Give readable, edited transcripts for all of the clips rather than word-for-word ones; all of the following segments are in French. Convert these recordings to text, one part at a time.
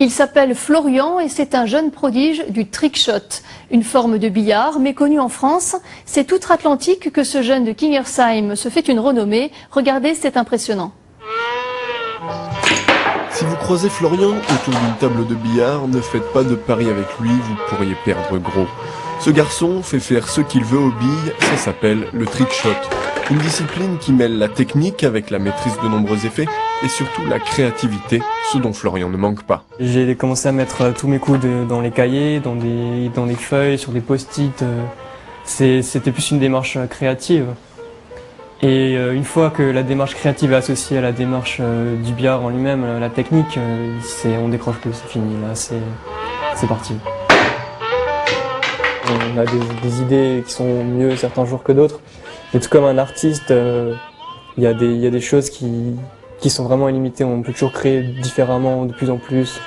Il s'appelle Florian et c'est un jeune prodige du trickshot, une forme de billard méconnue en France. C'est outre-Atlantique que ce jeune de Kingersheim se fait une renommée. Regardez, c'est impressionnant. Si vous croisez Florian autour d'une table de billard, ne faites pas de pari avec lui, vous pourriez perdre gros. Ce garçon fait faire ce qu'il veut aux billes, ça s'appelle le trickshot. Une discipline qui mêle la technique avec la maîtrise de nombreux effets et surtout la créativité, ce dont Florian ne manque pas. J'ai commencé à mettre tous mes coups dans les cahiers, dans des feuilles, sur des post-it. C'était plus une démarche créative. Et une fois que la démarche créative est associée à la démarche du billard en lui-même, la technique, on décroche plus, c'est fini, là c'est parti. On a des idées qui sont mieux certains jours que d'autres. Mais tout comme un artiste, il y a des choses qui sont vraiment illimitées. On peut toujours créer différemment, de plus en plus.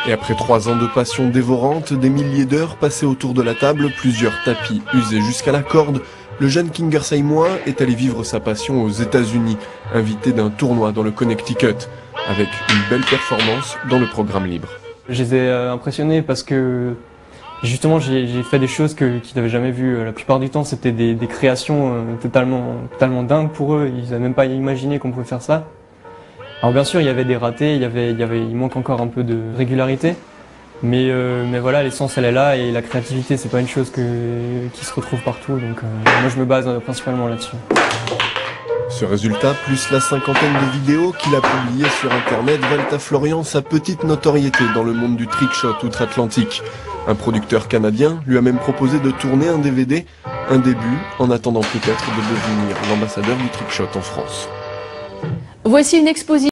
Et après 3 ans de passion dévorante, des milliers d'heures passées autour de la table, plusieurs tapis usés jusqu'à la corde, le jeune Kingersheimois est allé vivre sa passion aux États-Unis, invité d'un tournoi dans le Connecticut, avec une belle performance dans le programme libre. Je les ai impressionnés parce que justement j'ai fait des choses qu'ils n'avaient jamais vues. La plupart du temps c'était des créations totalement dingues pour eux, ils n'avaient même pas imaginé qu'on pouvait faire ça. Alors bien sûr il y avait des ratés, il manque encore un peu de régularité. Mais voilà, l'essence elle est là et la créativité c'est pas une chose qui se retrouve partout, donc moi je me base principalement là-dessus. Ce résultat, plus la 50aine de vidéos qu'il a publiées sur internet, valent à Florian sa petite notoriété dans le monde du trickshot outre-Atlantique. Un producteur canadien lui a même proposé de tourner un DVD, un début, en attendant peut-être de devenir l'ambassadeur du trickshot en France. Voici une exposition.